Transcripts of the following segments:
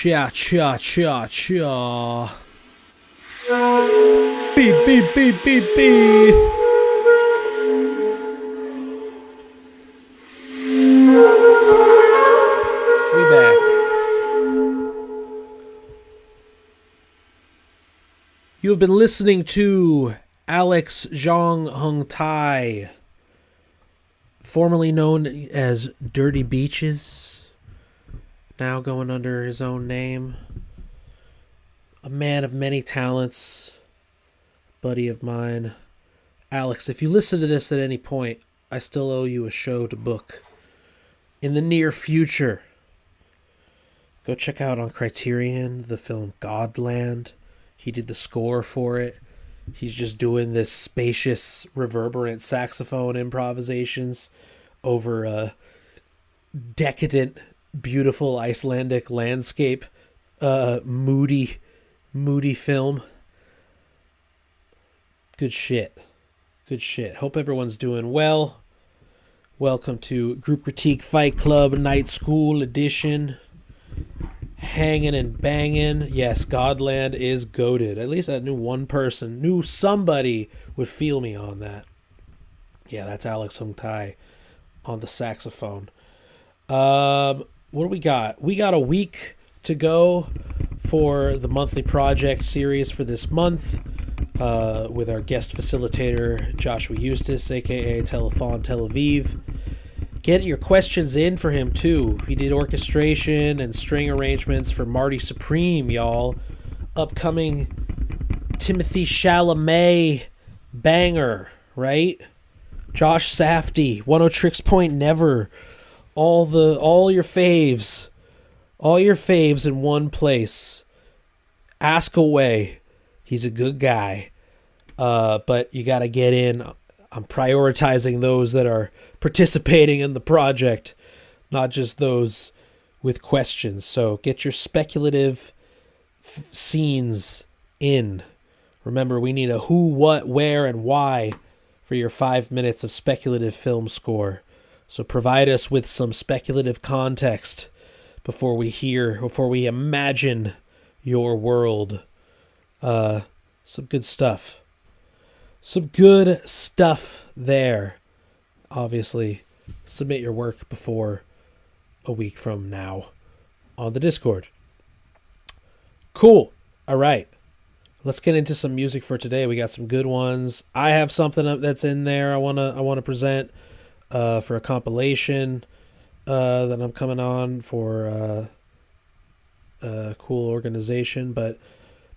Cha cha cha cha. Beep beep beep beep beep. We back. You have been listening to Alex Zhang Hung Tai, formerly known as Dirty Beaches, now going under his own name. A man of many talents, buddy of mine. Alex, if you listen to this at any point, I still owe you a show to book. In the near future, go check out on Criterion the film Godland. He did the score for it. He's just doing this spacious, reverberant saxophone improvisations over a decadent, beautiful Icelandic landscape, moody film. Good shit. Good shit. Hope everyone's doing well. Welcome to Group Critique Fight Club Night School Edition. Hanging and banging. Yes, Godland is goated. At least I knew somebody would feel me on that. Yeah, that's Alex Hung Tai on the saxophone. What do we got? We got a week to go for the monthly project series for this month with our guest facilitator, Joshua Eustace, a.k.a. Telethon Tel Aviv. Get your questions in for him, too. He did orchestration and string arrangements for Marty Supreme, y'all. Upcoming Timothy Chalamet banger, right? Josh Safdie, 10 Tricks Point Never. All your faves. All your faves in one place. Ask away. He's a good guy. But you got to get in. I'm prioritizing those that are participating in the project, not just those with questions. So get your speculative scenes in. Remember, we need a who, what, where, and why for your 5 minutes of speculative film score. So provide us with some speculative context before we imagine your world. Some good stuff. Some good stuff there. Obviously, submit your work before a week from now on the Discord. Cool. All right. Let's get into some music for today. We got some good ones. I have something that's in there I want to present for a compilation that I'm coming on for a cool organization. But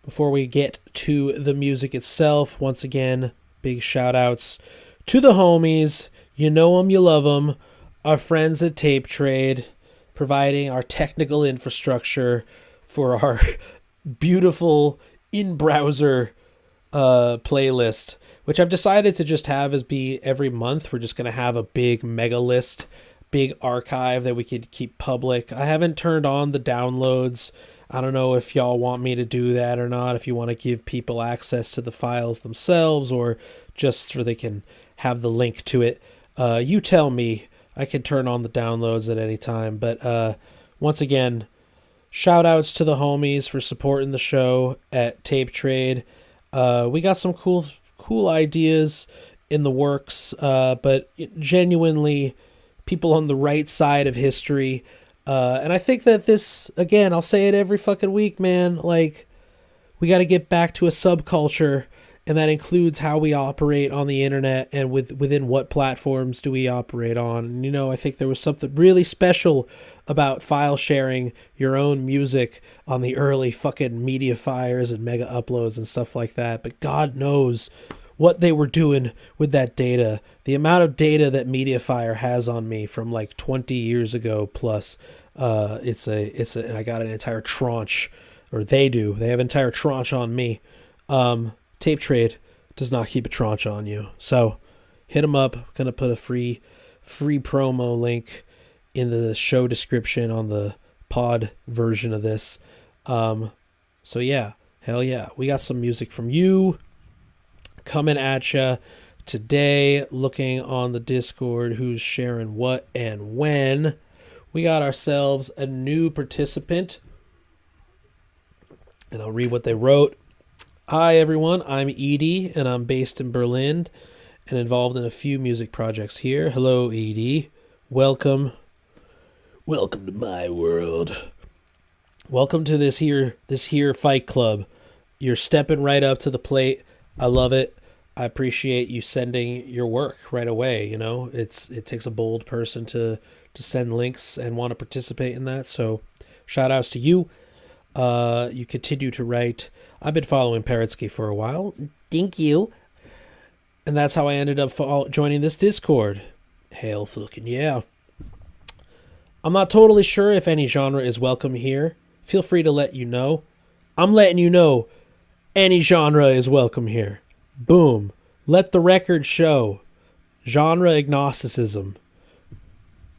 before we get to the music itself, once again, big shout outs to the homies. You know them, you love them. Our friends at Tape Trade, providing our technical infrastructure for our beautiful in-browser playlist, which I've decided to just have as be every month. We're just going to have a big mega list, big archive that we could keep public. I haven't turned on the downloads. I don't know if y'all want me to do that or not, if you want to give people access to the files themselves or just so they can have the link to it. You tell me. I can turn on the downloads at any time. But once again, shout outs to the homies for supporting the show at Tape Trade. We got some cool ideas in the works, but genuinely people on the right side of history. And I think that this, again, I'll say it every fucking week, man, like, we got to get back to a subculture, and that includes how we operate on the internet and within what platforms do we operate on. And, you know, I think there was something really special about file sharing your own music on the early fucking media fires and mega uploads and stuff like that. But God knows what they were doing with that data. The amount of data that Mediafire has on me from like 20 years ago plus, and I got an entire tranche, or they have an entire tranche on me. Tape Trade does not keep a tranche on you. So hit them up. I'm going to put a free promo link in the show description on the pod version of this. So yeah, hell yeah. We got some music from you coming at ya today. Looking on the Discord, who's sharing what and when. We got ourselves a new participant. and I'll read what they wrote. Hi, everyone. I'm Edie, and I'm based in Berlin and involved in a few music projects here. Hello, Edie. Welcome. Welcome to my world. Welcome to this here Fight Club. You're stepping right up to the plate. I love it. I appreciate you sending your work right away. You know, it takes a bold person to send links and want to participate in that. So shout outs to you. You continue to write. I've been following Parrotsky for a while. Thank you. And that's how I ended up joining this Discord. Hell fucking yeah. I'm not totally sure if any genre is welcome here. Feel free to let you know. I'm letting you know any genre is welcome here. Boom. Let the record show. Genre agnosticism.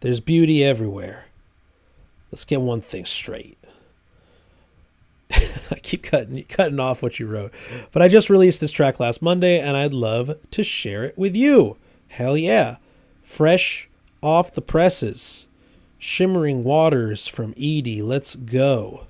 There's beauty everywhere. Let's get one thing straight. I keep cutting off what you wrote. But I just released this track last Monday, and I'd love to share it with you. Hell yeah. Fresh off the presses. Shimmering Waters from Edie. Let's go.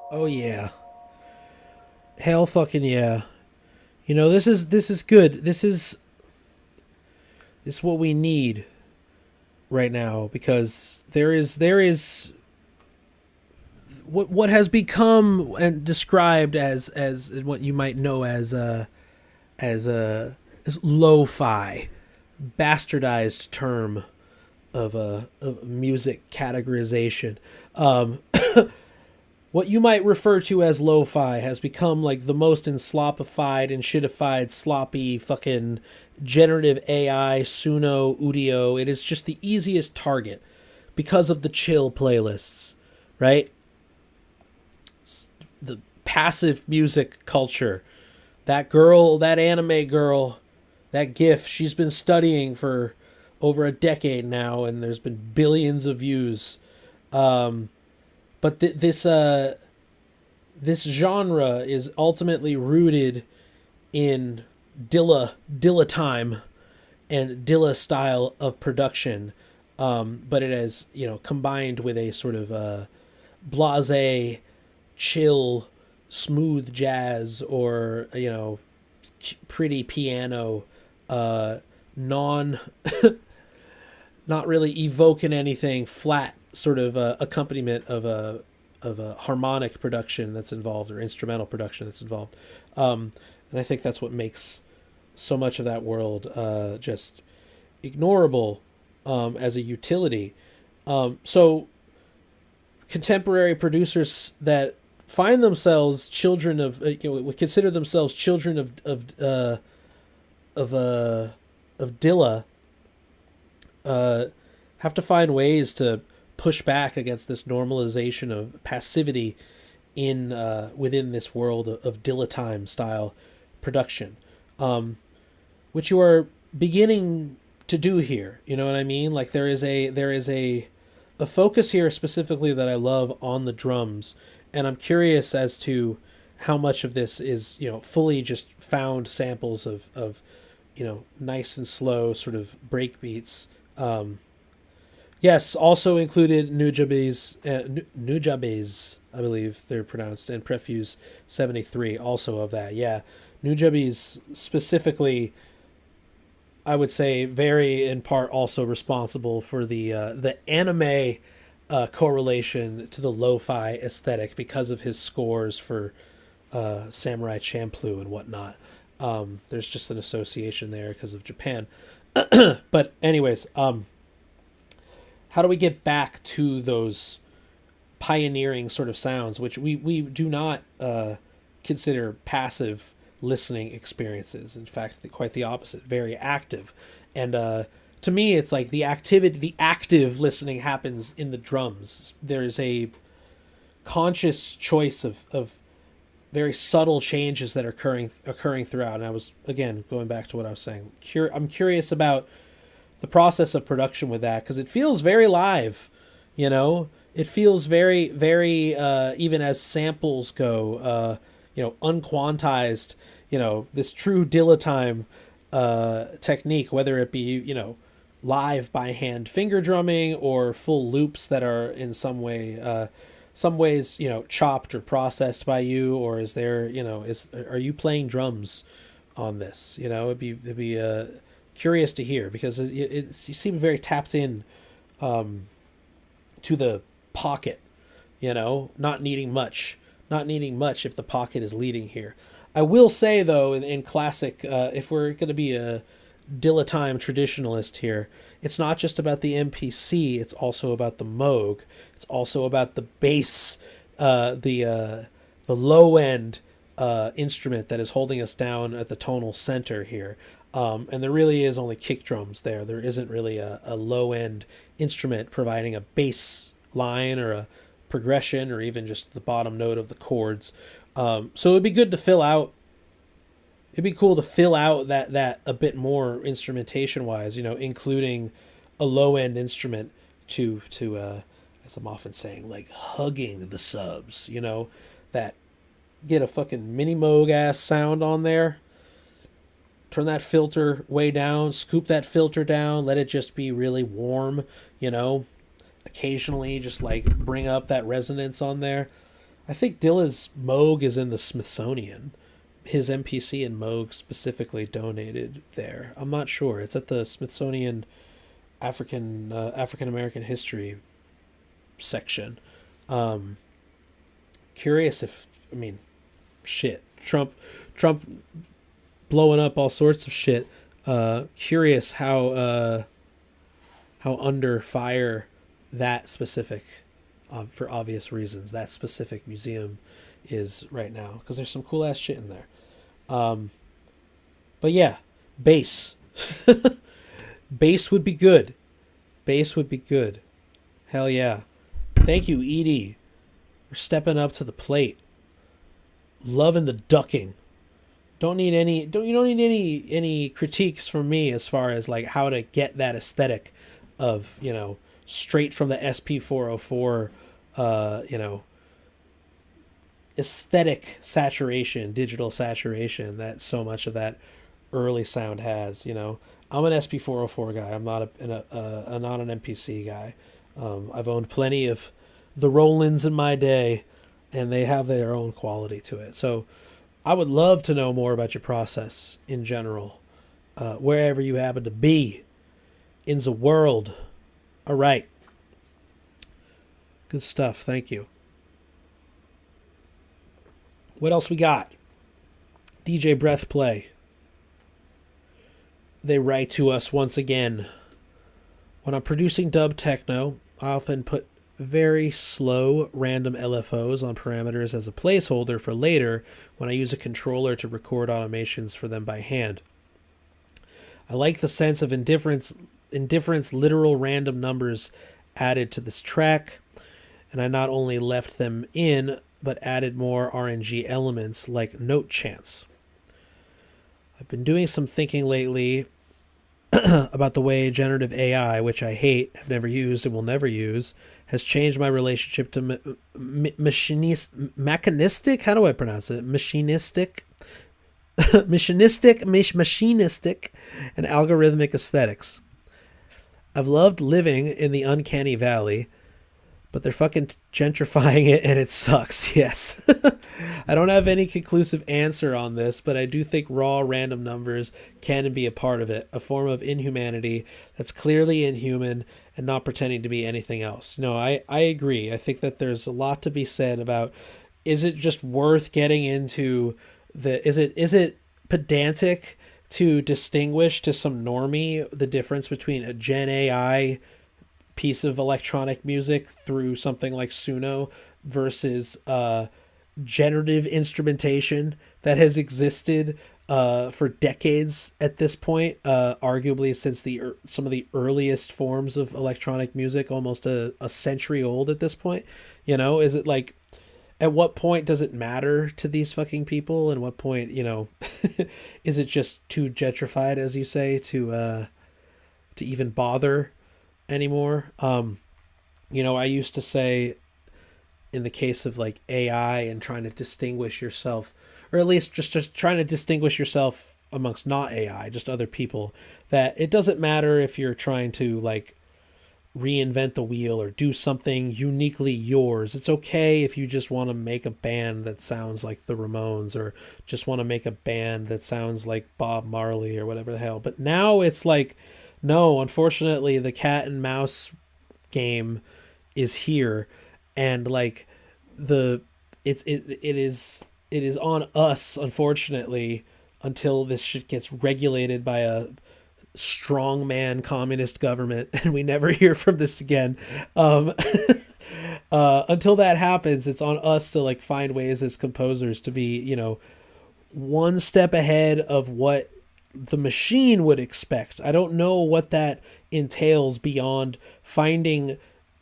Oh yeah. Hell fucking yeah. You know, this is good. This is what we need right now, because there is what has become and described as what you might know as lo-fi, bastardized term of music categorization. What you might refer to as lo-fi has become like the most enslopified and shitified, sloppy fucking generative AI, Suno, Udio. It is just the easiest target because of the chill playlists, right? The passive music culture. That girl, that anime girl, that GIF, she's been studying for over a decade now, and there's been billions of views. But this genre is ultimately rooted in Dilla time, and Dilla style of production, but it is, combined with a sort of blase, chill, smooth jazz, or pretty piano, non not really evoking anything, flat sort of accompaniment of a harmonic production that's involved, or instrumental production that's involved. And I think that's what makes so much of that world just ignorable as a utility. So contemporary producers that find themselves children of, would consider themselves children of Dilla, have to find ways to push back against this normalization of passivity in within this world of Dilla time style production, which you are beginning to do here. You know what I mean? Like there is a focus here specifically that I love on the drums, and I'm curious as to how much of this is fully just found samples of nice and slow sort of break beats. Yes, also included Nujabes, I believe they're pronounced, and Prefuse 73, also of that. Yeah, Nujabes specifically, I would say, very in part also responsible for the anime correlation to the lo-fi aesthetic because of his scores for Samurai Champloo and whatnot. There's just an association there because of Japan. But anyways, how do we get back to those pioneering sort of sounds, which we do not consider passive listening experiences? In fact, quite the opposite, very active. And to me, it's like the active listening happens in the drums. There's a conscious choice of very subtle changes that are occurring throughout. And I was, again, going back to what I was saying. I'm curious about the process of production with that, because it feels very live, It feels very, very, even as samples go, unquantized, this true Dilla time technique, whether it be, live by hand finger drumming or full loops that are in some ways, chopped or processed by you, or is there, are you playing drums on this? It'd be curious to hear, because you seem very tapped in to the pocket, not needing much if the pocket is leading here. I will say, though, in classic, if we're going to be a Dilla time traditionalist here, it's not just about the MPC, it's also about the Moog. It's also about the bass, the low end instrument that is holding us down at the tonal center here. And there really is only kick drums there. There isn't really a low end instrument providing a bass line or a progression or even just the bottom note of the chords. So it'd be good to fill out. It'd be cool to fill out that a bit more instrumentation wise, including a low end instrument to as I'm often saying, like hugging the subs, that get a fucking mini Moog ass sound on there. Turn that filter way down, scoop that filter down, let it just be really warm, occasionally just like bring up that resonance on there. I think Dilla's Moog is in the Smithsonian. His MPC and Moog specifically donated there. I'm not sure. It's at the Smithsonian African American History section. Curious if, shit. Trump blowing up all sorts of shit. Curious how under fire that specific, for obvious reasons, that specific museum is right now, because there's some cool ass shit in there. But yeah, bass. Bass would be good. Bass would be good. Hell yeah. Thank you, Edie, for stepping up to the plate. Loving the ducking. You don't need any critiques from me as far as like how to get that aesthetic of, straight from the SP404, aesthetic saturation, digital saturation that so much of that early sound has. I'm an SP404 guy. I'm not not an MPC guy. I've owned plenty of the Rolands in my day, and they have their own quality to it. So I would love to know more about your process in general, wherever you happen to be in the world. All right. Good stuff. Thank you. What else we got? DJ Breath Play. They write to us once again. When I'm producing dub techno, I often put very slow random LFOs on parameters as a placeholder for later when I use a controller to record automations for them by hand. I like the sense of indifference literal random numbers added to this track, and I not only left them in, but added more RNG elements like note chants. I've been doing some thinking lately about the way generative AI, which I hate, have never used, and will never use, has changed my relationship to machinistic. How do I pronounce it? Machinistic, and algorithmic aesthetics. I've loved living in the uncanny valley, but they're fucking gentrifying it and it sucks. Yes. I don't have any conclusive answer on this, but I do think raw random numbers can be a part of it, a form of inhumanity that's clearly inhuman and not pretending to be anything else. No, I agree. I think that there's a lot to be said about, is it just worth getting into is it pedantic to distinguish to some normie the difference between a Gen AI piece of electronic music through something like Suno versus generative instrumentation that has existed for decades at this point, arguably since some of the earliest forms of electronic music, almost a century old at this point. Is it like, at what point does it matter to these fucking people, and what point, is it just too gentrified, as you say, to even bother anymore? I used to say, in the case of like AI and trying to distinguish yourself, or at least just trying to distinguish yourself amongst not AI, just other people, that it doesn't matter if you're trying to like reinvent the wheel or do something uniquely yours. It's okay if you just want to make a band that sounds like the Ramones, or just want to make a band that sounds like Bob Marley or whatever the hell. But now it's like, no, unfortunately, the cat and mouse game is here, and like it is on us, unfortunately, until this shit gets regulated by a strongman communist government and we never hear from this again. Until that happens, it's on us to like find ways as composers to be, one step ahead of what the machine would expect. I don't know what that entails beyond finding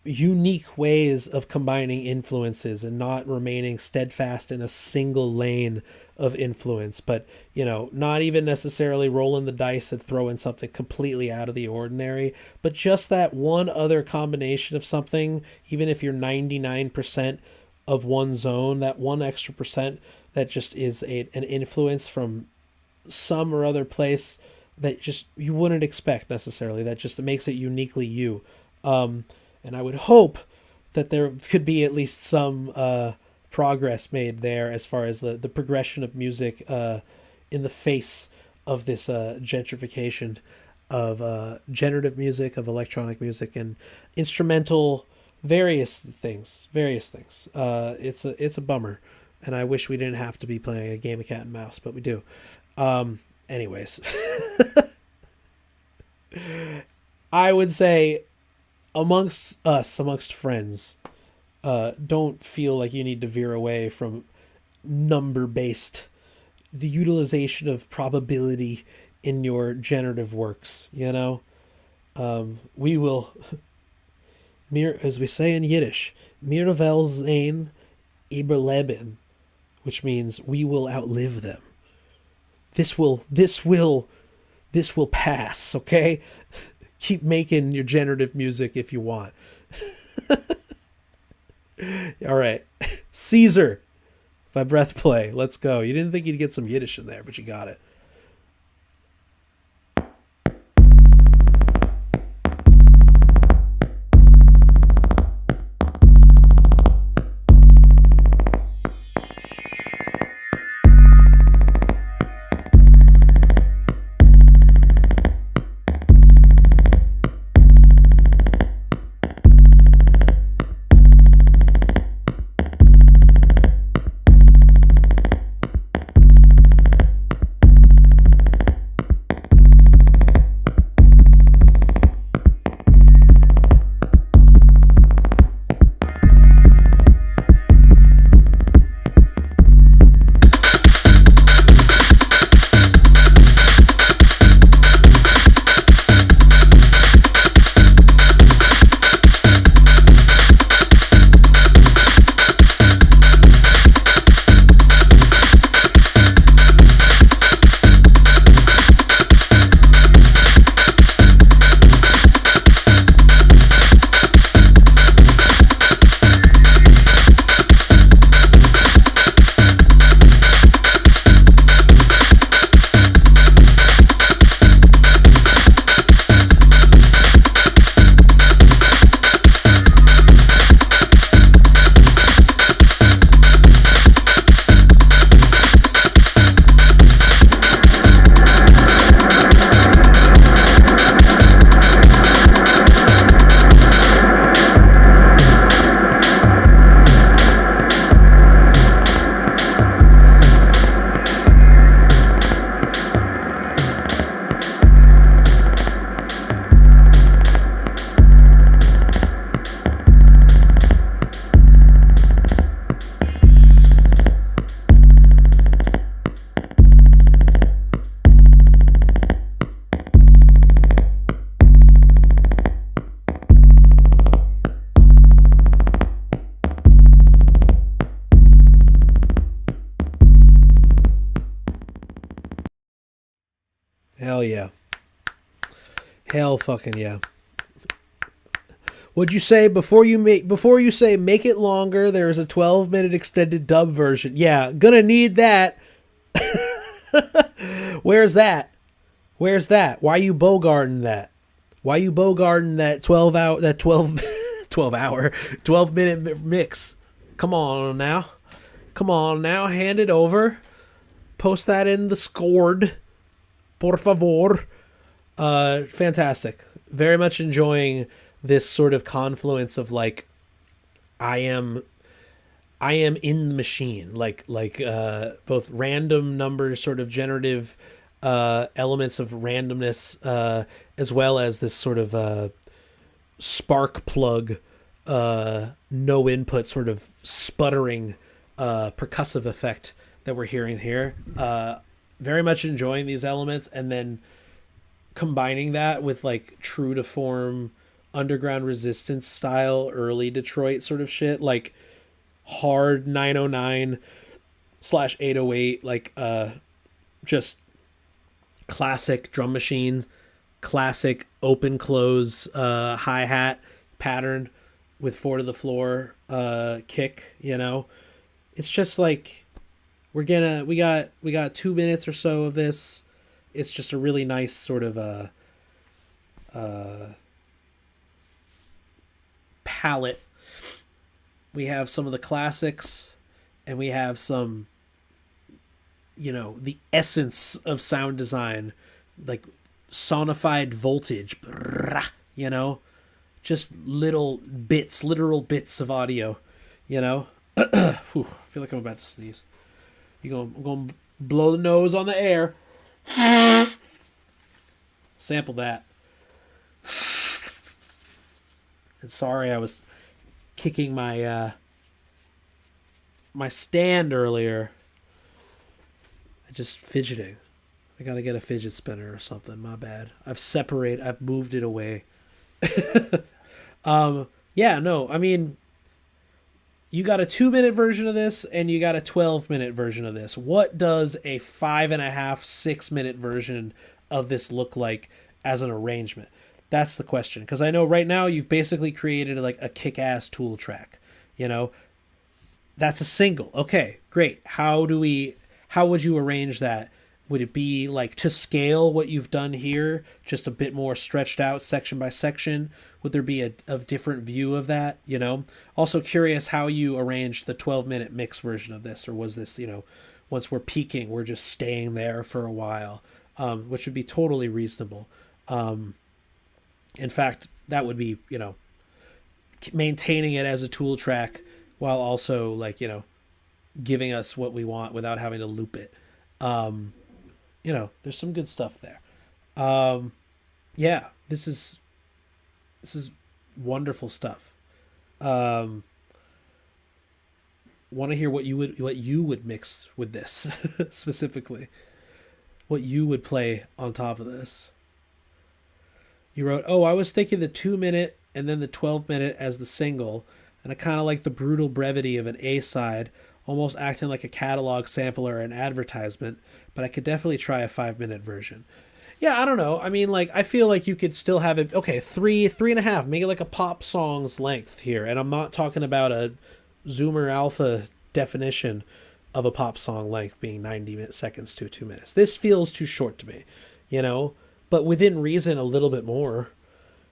unique ways of combining influences and not remaining steadfast in a single lane of influence, but not even necessarily rolling the dice and throwing something completely out of the ordinary, but just that one other combination of something. Even if you're 99% of one zone, that one extra percent that just is an influence from some or other place that just you wouldn't expect necessarily, that just makes it uniquely you. And I would hope that there could be at least some progress made there as far as the progression of music in the face of this gentrification of generative music, of electronic music, and instrumental various things. It's a bummer, and I wish we didn't have to be playing a game of cat and mouse, but we do. Anyways, I would say amongst friends, don't feel like you need to veer away from number-based, the utilization of probability in your generative works. We will, as we say in Yiddish, mir wel sein überleben, which means we will outlive them. This will pass. Okay. Keep making your generative music if you want. All right. Caesar by Breath Play. Let's go. You didn't think you'd get some Yiddish in there, but you got it. Hell fucking yeah. Would you say before you say make it longer, there's a 12-minute extended dub version? Yeah, gonna need that. Where's that? Where's that? Why you bogarting that? Why you bogarting that 12 minute mix? Come on now. Come on now, hand it over. Post that in the Scored. Por favor. Fantastic. Very much enjoying this sort of confluence of like I am in the machine, like both random numbers, sort of generative elements of randomness, as well as this sort of spark plug, no input, sort of sputtering percussive effect that we're hearing here. Very much enjoying these elements, and then combining that with like true to form underground resistance style early Detroit sort of shit, like hard 909/808, like just classic drum machine, classic open close hi-hat pattern with 4 to the floor kick, you know. It's just like we got 2 minutes or so of this. It's just a really nice sort of palette. We have some of the classics, and we have some, you know, the essence of sound design, like sonified voltage, you know, just literal bits of audio, you know. Whew, I feel like I'm about to sneeze. I'm going to blow the nose on the air. Sample that. And sorry, I was kicking my my stand earlier. I just fidgeting. I gotta get a fidget spinner or something. My bad. I've moved it away. Yeah, no, I mean, you got a 2-minute version of this and you got a 12-minute version of this. What does a 5.5, 6-minute version of this look like as an arrangement? That's the question. Because I know right now you've basically created like a kick-ass tool track. You know, that's a single. Okay, great. How would you arrange that? Would it be like to scale what you've done here, just a bit more stretched out section by section? Would there be a different view of that? You know, also curious how you arranged the 12-minute mix version of this, or was this, you know, once we're peaking, we're just staying there for a while, which would be totally reasonable. In fact, that would be, you know, maintaining it as a tool track while also like, you know, giving us what we want without having to loop it. You know, there's some good stuff there. Yeah, this is wonderful stuff. Want to hear what you would mix with this specifically? What you would play on top of this? You wrote, "Oh, I was thinking the 2-minute and then the 12-minute as the single, and I kind of like the brutal brevity of an A-side, almost acting like a catalog sampler or an advertisement, but I could definitely try a 5-minute version." Yeah, I don't know. I mean, like, I feel like you could still have it, okay, 3.5, make it like a pop song's length here. And I'm not talking about a Zoomer Alpha definition of a pop song length being 90 seconds to 2 minutes. This feels too short to me, you know, but within reason, a little bit more,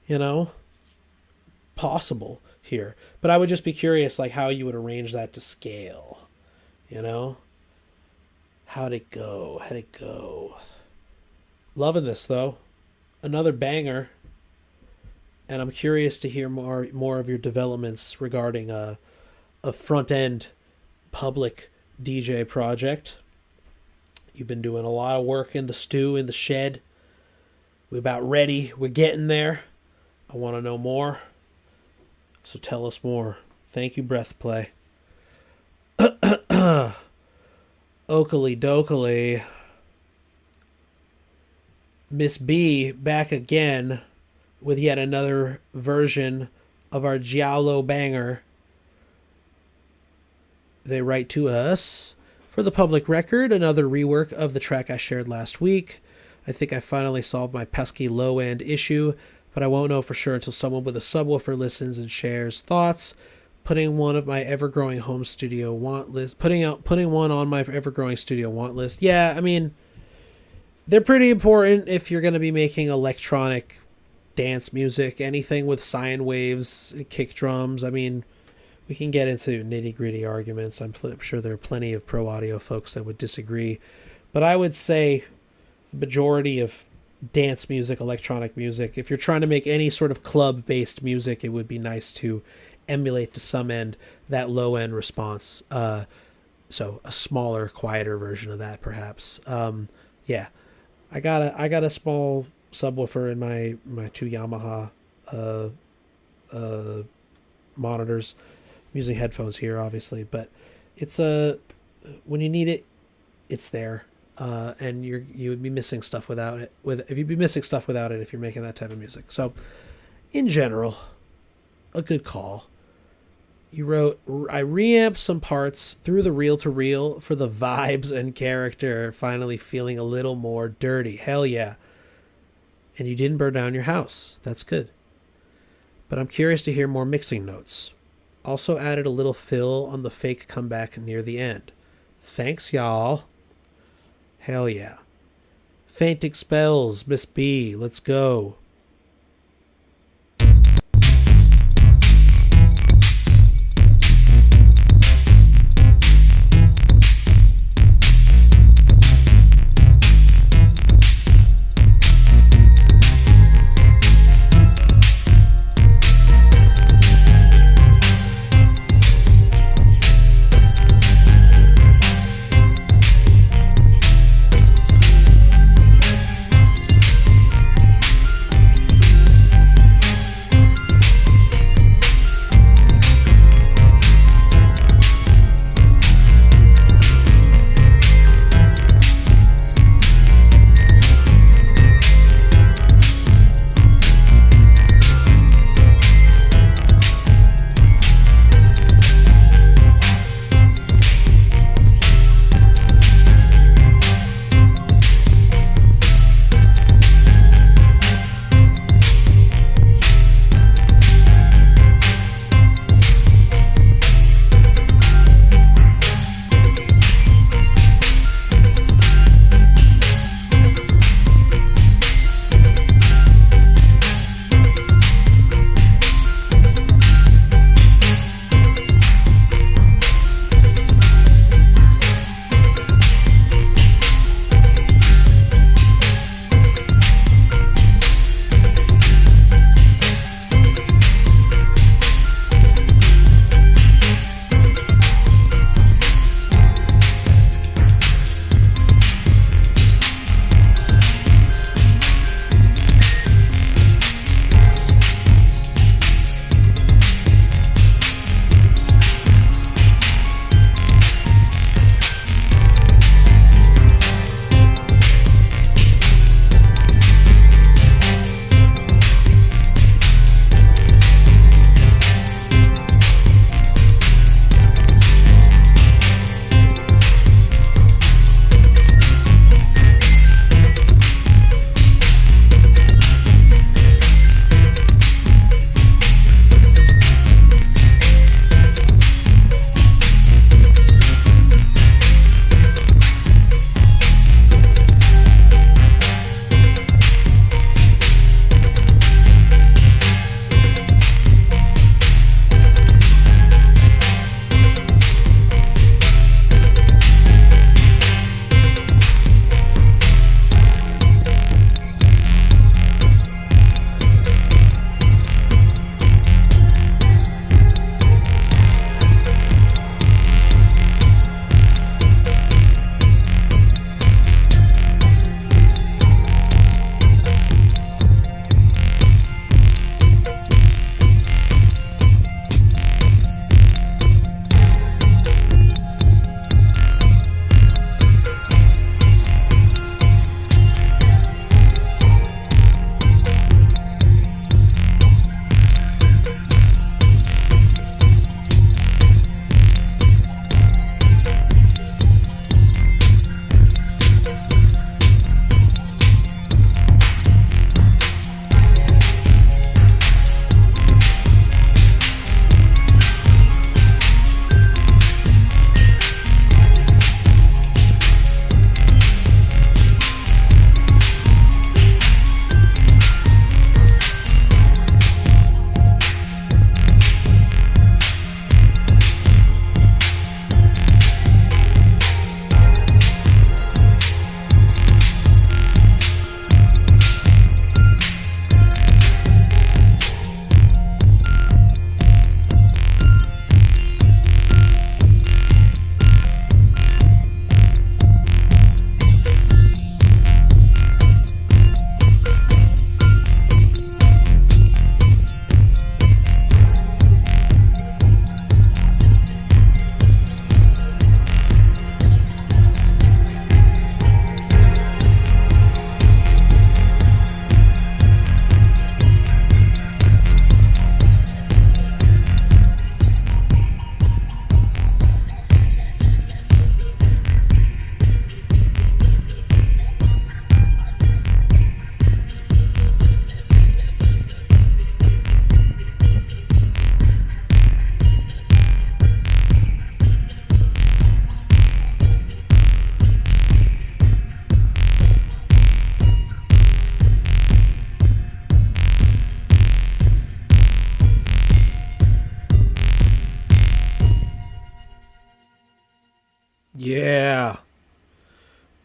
you know, possible here. But I would just be curious, like, how you would arrange that to scale, you know? How'd it go? Loving this, though. Another banger. And I'm curious to hear more of your developments regarding a front-end public DJ project. You've been doing a lot of work in the stew, in the shed. We're about ready. We're getting there. I want to know more. So tell us more. Thank you, Breathplay. Oakley dokley. Miss B back again with yet another version of our Giallo banger. They write to us, "For the public record, another rework of the track I shared last week. I think I finally solved my pesky low end issue, but I won't know for sure until someone with a subwoofer listens and shares thoughts. Putting one of my ever-growing home studio want list, putting one on my ever-growing studio want list. Yeah, I mean, they're pretty important if you're going to be making electronic dance music, anything with sine waves, kick drums. I mean, we can get into nitty-gritty arguments. I'm sure there are plenty of pro audio folks that would disagree, but I would say the majority of dance music, electronic music, if you're trying to make any sort of club-based music, it would be nice to emulate to some end that low-end response. So a smaller, quieter version of that, perhaps. Yeah, I got a small subwoofer in my two Yamaha monitors. I'm using headphones here, obviously, but it's when you need it, it's there. And you would be missing stuff without it. If you'd be missing stuff without it, if you're making that type of music. So, in general, a good call. You wrote, I reamped some parts through the reel-to-reel for the vibes and character finally feeling a little more dirty. Hell yeah. And you didn't burn down your house. That's good. But I'm curious to hear more mixing notes. Also added a little fill on the fake comeback near the end. Thanks, y'all. Hell yeah. Fainting spells, Miss B. Let's go.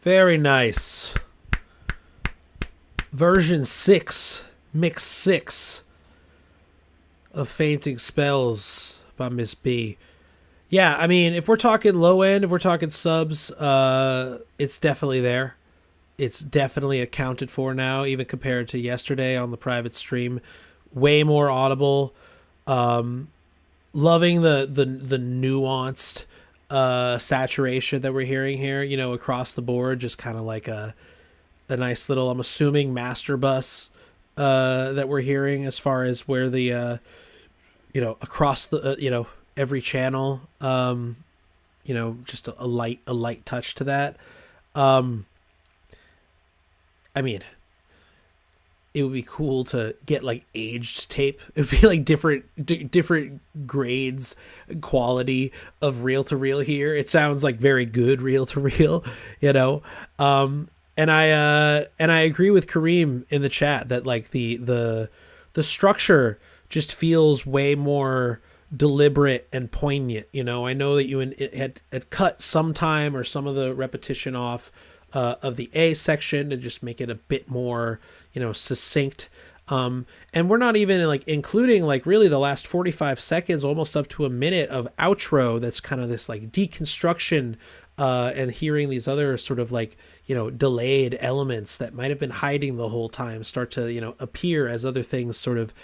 Very nice. Version 6, Mix 6 of Fainting Spells by Miss B. Yeah, I mean, if we're talking low end, if we're talking subs, it's definitely there. It's definitely accounted for now, even compared to yesterday on the private stream. Way more audible. Loving the nuanced saturation that we're hearing here, across the board, just kind of like a nice little, I'm assuming, master bus that we're hearing as far as where the across the every channel, just a light touch to that. I mean, it would be cool to get like aged tape. It would be like different grades, quality of reel to reel here. It sounds like very good reel to reel, And I agree with Kareem in the chat that like the structure just feels way more deliberate and poignant. I know that you had cut some time or some of the repetition off of the A section to just make it a bit more, succinct. And we're not even like including like really the last 45 seconds, almost up to a minute of outro. That's kind of this like deconstruction, and hearing these other sort of like, delayed elements that might have been hiding the whole time start to, appear as other things sort of,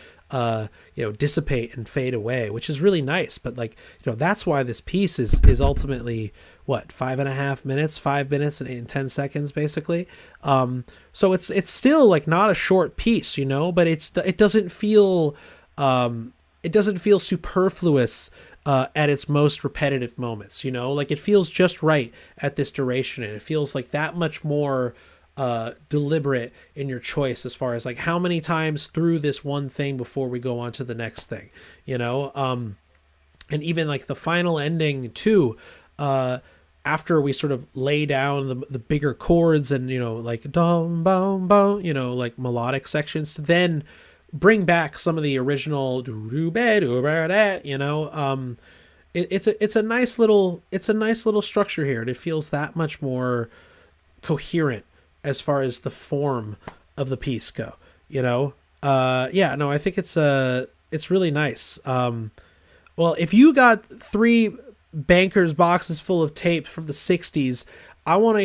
dissipate and fade away, which is really nice. But like, that's why this piece is ultimately what, 5.5 minutes, 5 minutes and 10 seconds, basically. So it's still like not a short piece, but it doesn't feel superfluous at its most repetitive moments, like it feels just right at this duration, and it feels like that much more deliberate in your choice as far as like how many times through this one thing before we go on to the next thing, and even like the final ending too, after we sort of lay down the bigger chords and like dum bum bum, like melodic sections, to then bring back some of the original it's a nice little structure here, and it feels that much more coherent as far as the form of the piece go. I think it's really nice. Well, if you got 3 bankers boxes full of tape from the 60s, I want to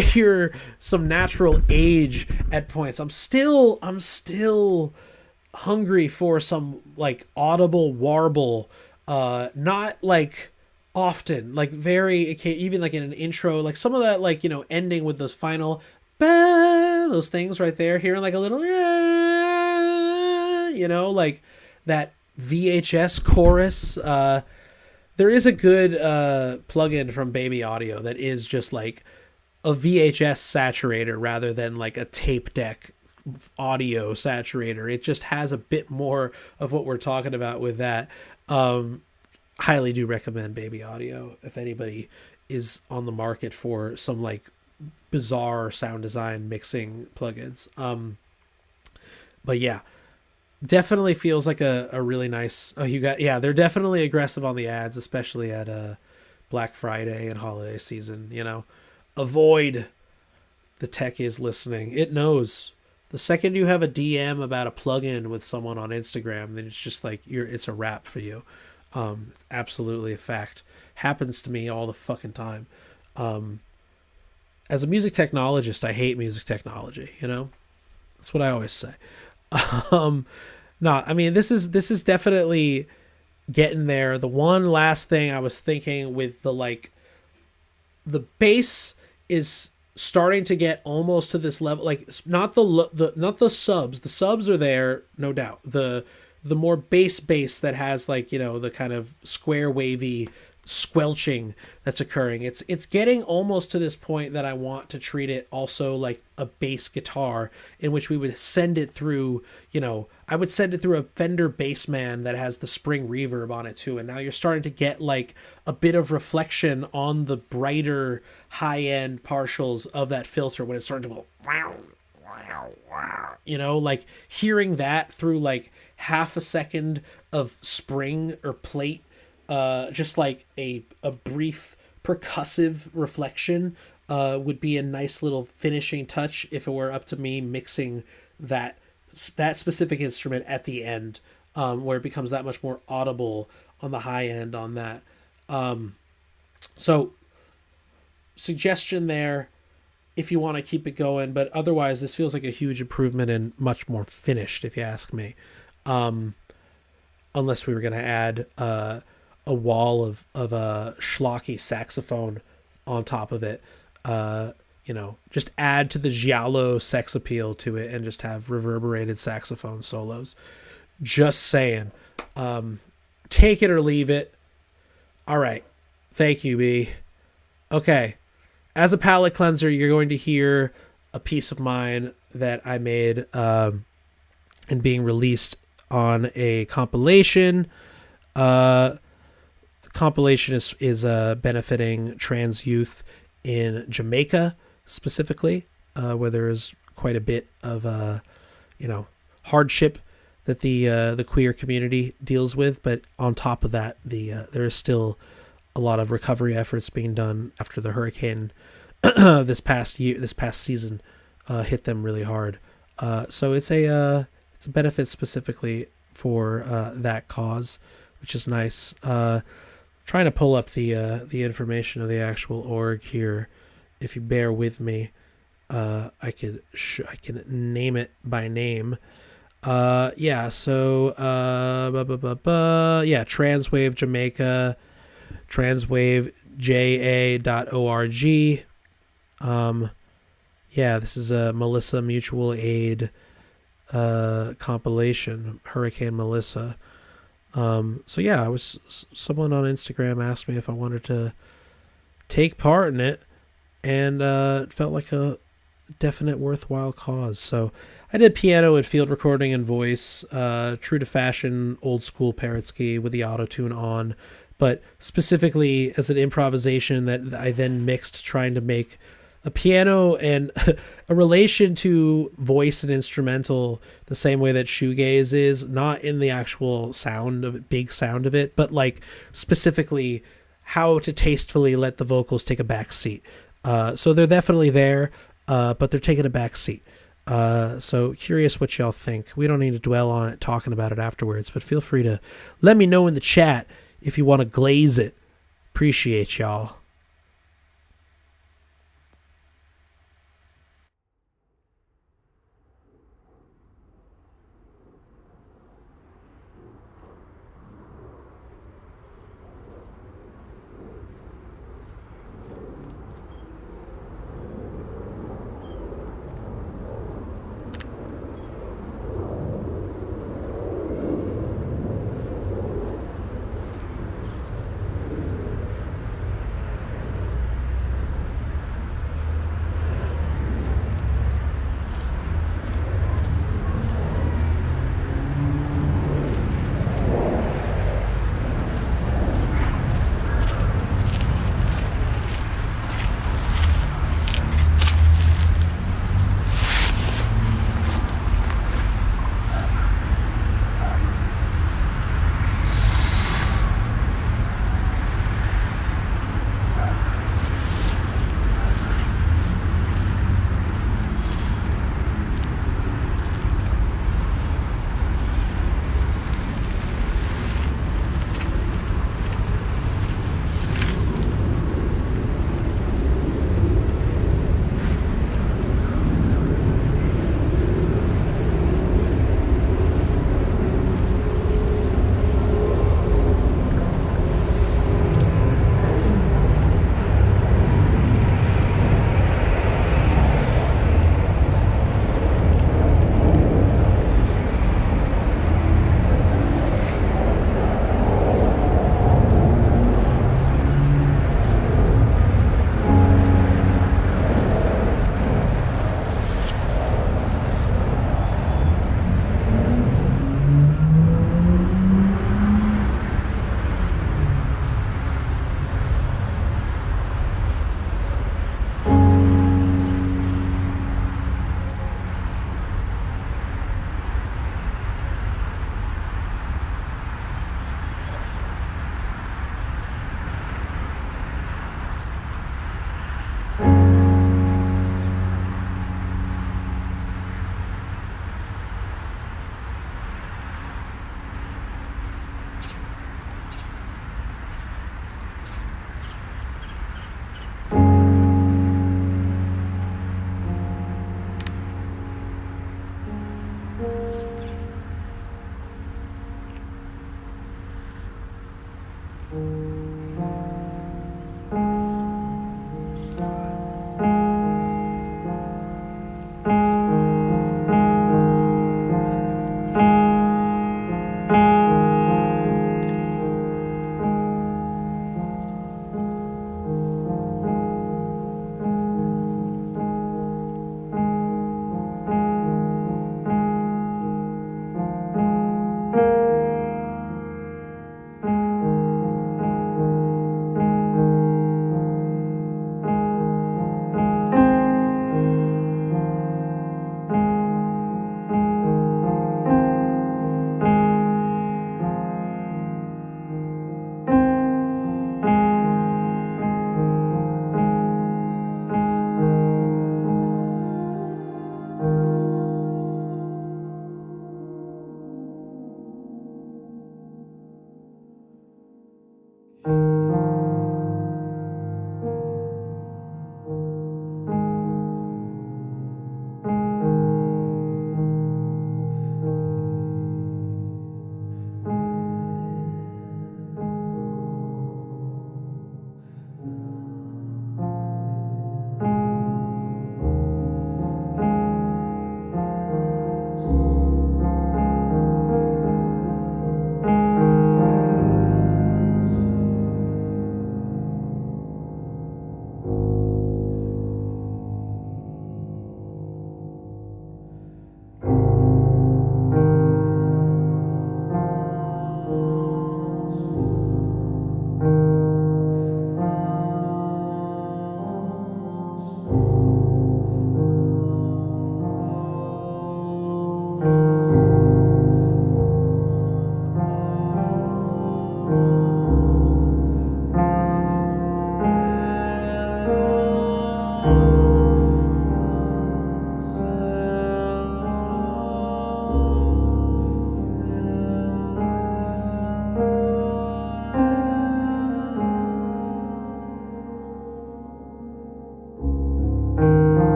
hear some natural age at points. I'm still hungry for some like audible warble, not like often, like very, even like in an intro, like some of that, like, ending with those final those things right there, hearing like a little, like that VHS chorus. There is a good plugin from Baby Audio that is just like a VHS saturator rather than like a tape deck audio saturator. It just has a bit more of what we're talking about with that. Highly do recommend Baby Audio if anybody is on the market for some like bizarre sound design mixing plugins. But yeah, definitely feels like a really nice. They're definitely aggressive on the ads, especially at Black Friday and holiday season. Avoid the tech is listening. It knows. The second you have a DM about a plugin with someone on Instagram, then it's just like it's a wrap for you. It's absolutely a fact. Happens to me all the fucking time. As a music technologist, I hate music technology. That's what I always say. No, I mean, this is definitely getting there. The one last thing I was thinking with the bass is starting to get almost to this level, like not the subs. The subs are there, no doubt. The more bass that has like, the kind of square wavy squelching that's occurring. It's getting almost to this point that I want to treat it also like a bass guitar, in which we would send it through, I would send it through a Fender Bassman that has the spring reverb on it too. And now you're starting to get like a bit of reflection on the brighter high end partials of that filter when it's starting to go, like hearing that through like half a second of spring or plate, just like a brief percussive reflection would be a nice little finishing touch if it were up to me mixing that specific instrument at the end, where it becomes that much more audible on the high end on that. So suggestion there if you want to keep it going, but otherwise this feels like a huge improvement and much more finished if you ask me. Unless we were going to add a wall of a schlocky saxophone on top of it. Just add to the giallo sex appeal to it and just have reverberated saxophone solos. Just saying. Take it or leave it. All right. Thank you, B. Okay. As a palate cleanser, you're going to hear a piece of mine that I made and being released on a compilation. The compilation is benefiting trans youth in Jamaica specifically, where there is quite a bit of hardship that the queer community deals with. But on top of that, there is still a lot of recovery efforts being done after the hurricane this past season hit them really hard. So it's a benefit specifically for that cause, which is nice. Trying to pull up the information of the actual org here. If you bear with me, I can name it by name. Transwave Jamaica, transwaveja.org. This is a Melissa Mutual Aid compilation, Hurricane Melissa. Someone on Instagram asked me if I wanted to take part in it, and it felt like a definite worthwhile cause. So I did piano and field recording and voice, true to fashion, old school Parrotsky with the auto-tune on, but specifically as an improvisation that I then mixed trying to make a piano and a relation to voice and instrumental the same way that shoegaze is, not in the actual big sound of it, but like specifically how to tastefully let the vocals take a back seat. So they're definitely there, but they're taking a back seat. So curious what y'all think. We don't need to dwell on it, talking about it afterwards, but feel free to let me know in the chat if you want to glaze it. Appreciate y'all.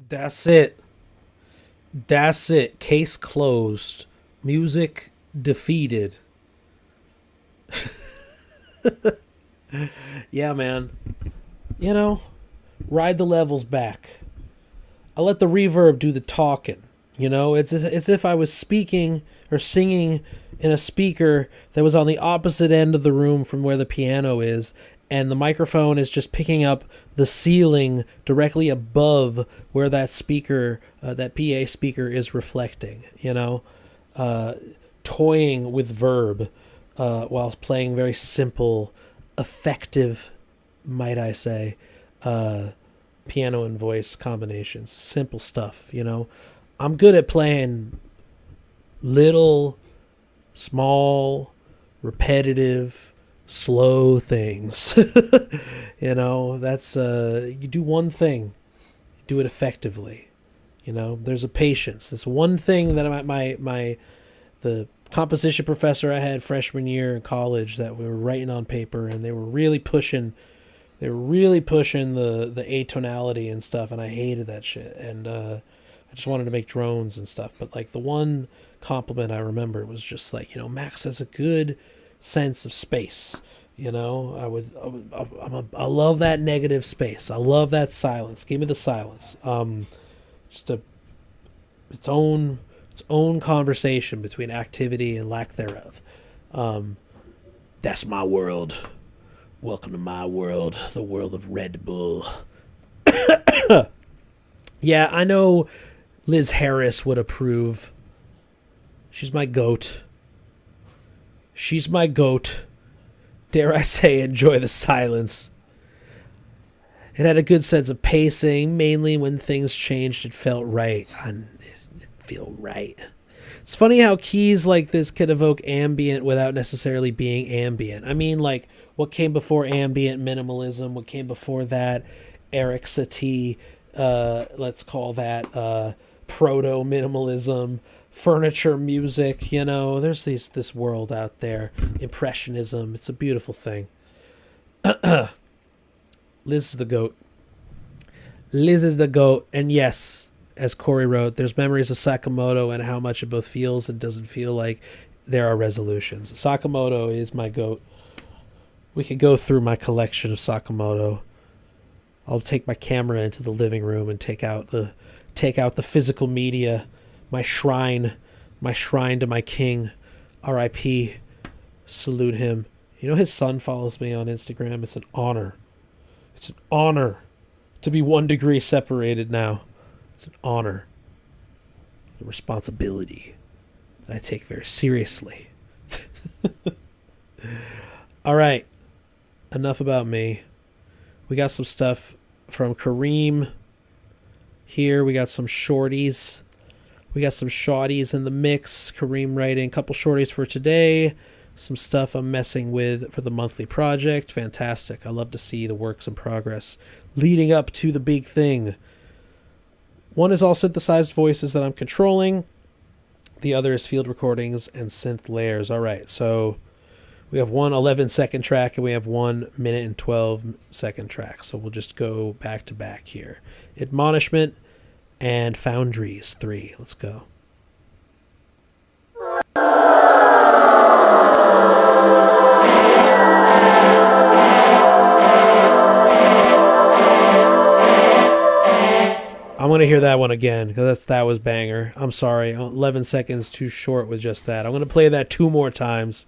That's it. That's it. Case closed. Music defeated. Yeah, man. You know, ride the levels back. I let the reverb do the talking. You know, it's as if I was speaking or singing in a speaker that was on the opposite end of the room from where the piano is, and the microphone is just picking up the ceiling directly above where that speaker, that PA speaker, is reflecting. You know, toying with verb while playing very simple, effective, might I say, piano and voice combinations. Simple stuff, you know. I'm good at playing little, small, repetitive, slow things. You know, that's you do one thing, you do it effectively. You know, there's a patience. This one thing that the composition professor I had freshman year in college that we were writing on paper, and they were really pushing the atonality and stuff, and I hated that shit. And I just wanted to make drones and stuff. But like the one compliment I remember was just like, you know, Max has a good sense of space. You know, I love that negative space. I love that silence. Give me the silence. Just its own conversation between activity and lack thereof. That's my world. Welcome to my world, the world of Red Bull. Yeah, I know Liz Harris would approve. She's my goat. She's my goat. Dare I say, enjoy the silence. It had a good sense of pacing. Mainly when things changed, it felt right. It felt right. It's funny how keys like this can evoke ambient without necessarily being ambient. I mean, like, what came before ambient minimalism? What came before that? Eric Satie, let's call that proto-minimalism, furniture music, you know. There's this world out there. Impressionism. It's a beautiful thing. Liz is the GOAT. Liz is the GOAT. And yes, as Corey wrote, there's memories of Sakamoto and how much it both feels and doesn't feel like there are resolutions. Sakamoto is my GOAT. We could go through my collection of Sakamoto. I'll take my camera into the living room and take out the physical media, my shrine to my king. R.I.P. Salute him. You know, his son follows me on Instagram. It's an honor. It's an honor to be 1 degree separated now. It's an honor. A responsibility that I take very seriously. All right. Enough about me. We got some stuff from Kareem here. We got some shorties. We got some shorties in the mix. Kareem writing a couple shorties for today. Some stuff I'm messing with for the monthly project. Fantastic. I love to see the works in progress leading up to the big thing. One is all synthesized voices that I'm controlling. The other is field recordings and synth layers. All right, so we have one 11-second track and we have 1 minute and 12-second track. So we'll just go back to back here. Admonishment and Foundries 3. Let's go. I'm going to hear that one again because that was banger. I'm sorry. 11 seconds too short with just that. I'm going to play that 2 more times.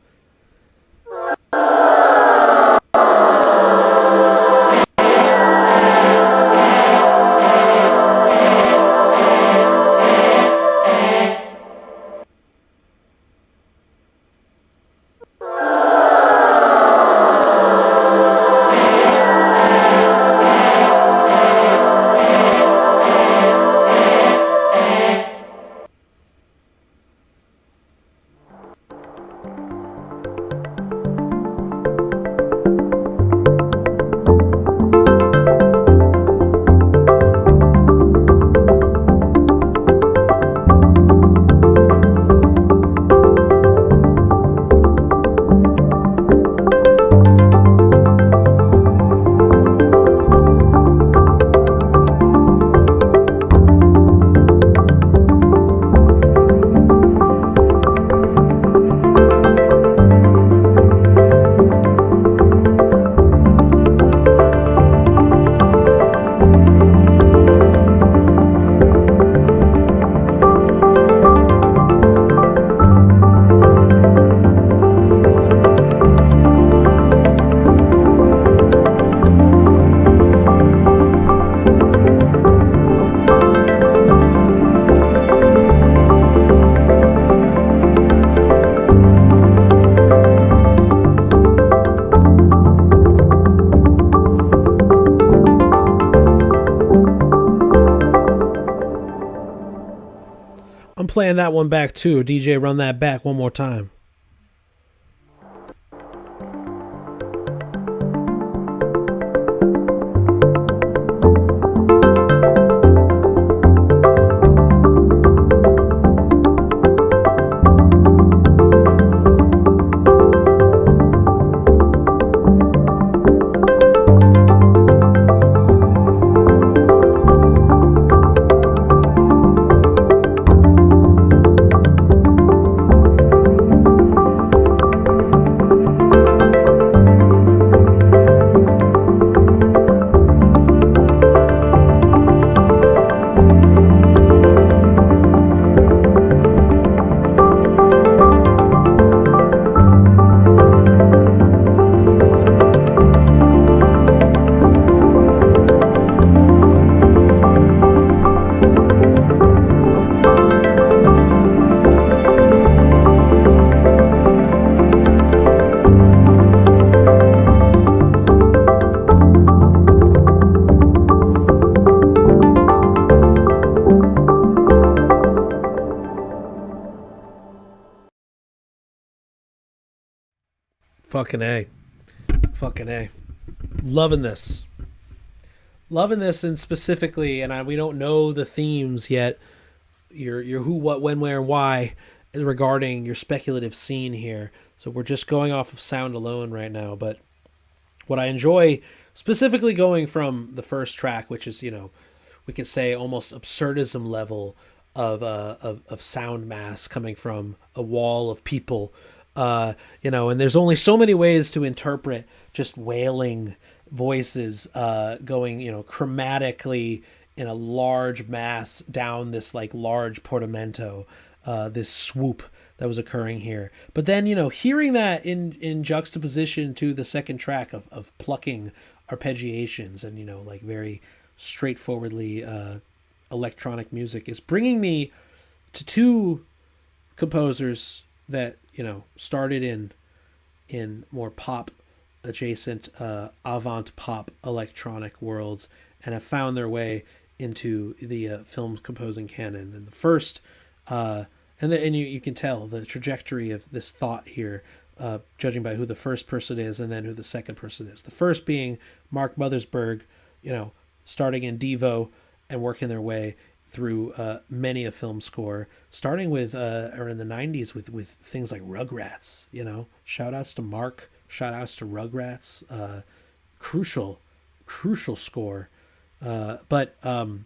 Playing that one back too. DJ, run that back one more time. Fucking A. Fucking A. Loving this. Loving this, and specifically, and we don't know the themes yet. Your who, what, when, where, and why regarding your speculative scene here. So we're just going off of sound alone right now. But what I enjoy, specifically going from the first track, which is, we could say almost absurdism level of sound mass coming from a wall of people, and there's only so many ways to interpret just wailing voices going, chromatically in a large mass down this like large portamento, this swoop that was occurring here. But then, hearing that in juxtaposition to the second track of plucking arpeggiations and, like very straightforwardly electronic music is bringing me to two composers that, started in more pop adjacent avant pop electronic worlds and have found their way into the film composing canon. And the first, and you can tell the trajectory of this thought here, judging by who the first person is and then who the second person is. The first being Mark Mothersbaugh, starting in Devo and working their way through many a film score, starting with or in the 90s with things like Rugrats. Shout outs to Mark, shout outs to Rugrats, crucial score, but an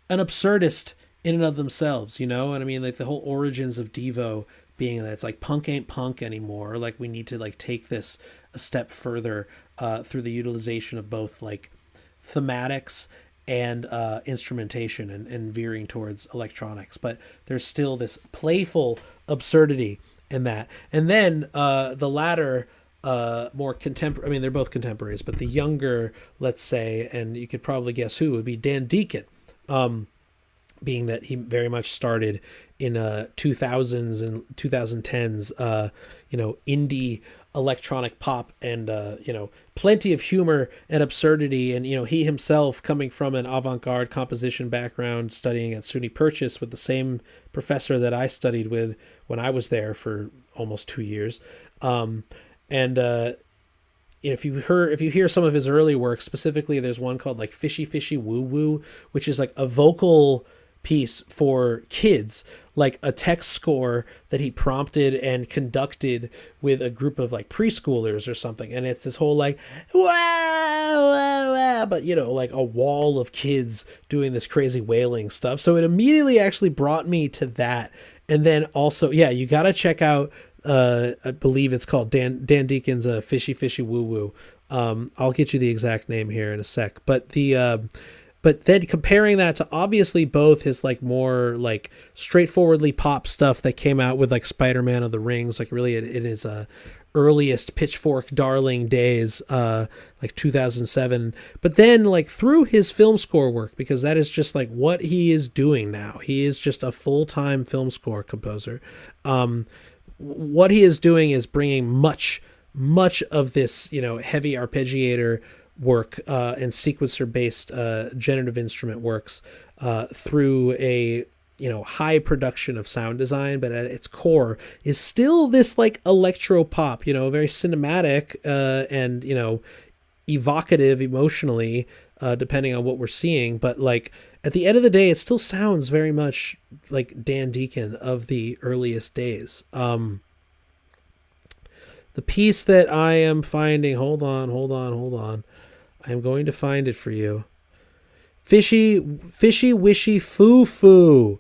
absurdist in and of themselves, and I mean, like the whole origins of Devo being that it's like punk ain't punk anymore, like we need to like take this a step further through the utilization of both like thematics and instrumentation and veering towards electronics, but there's still this playful absurdity in that. And then the latter, more contemporary, I mean, they're both contemporaries, but the younger, let's say, and you could probably guess who, would be Dan Deacon, being that he very much started in 2000s and 2010s, indie electronic pop and, plenty of humor and absurdity. And, he himself coming from an avant-garde composition background, studying at SUNY Purchase with the same professor that I studied with when I was there for almost 2 years. If you hear some of his early work, specifically, there's one called like Fishy Fishy Woo Woo, which is like a vocal piece for kids, like a text score that he prompted and conducted with a group of like preschoolers or something. And it's this whole like, wow, wow, wow, but like a wall of kids doing this crazy wailing stuff. So it immediately actually brought me to that. And then also, yeah, you got to check out, I believe it's called Dan Deacon's Fishy Fishy Woo Woo. I'll get you the exact name here in a sec. But then comparing that to obviously both his like more like straightforwardly pop stuff that came out with like Spider-Man of the Rings, like really in his earliest Pitchfork darling days, like 2007. But then like through his film score work, because that is just like what he is doing now. He is just a full-time film score composer. What he is doing is bringing much of this, heavy arpeggiator work and sequencer-based generative instrument works through a high production of sound design, but at its core is still this like electro pop, very cinematic and evocative emotionally, depending on what we're seeing. But like at the end of the day, it still sounds very much like Dan Deacon of the earliest days. The piece that I am finding, hold on. I'm going to find it for you. Fishy Wishy Foo Foo.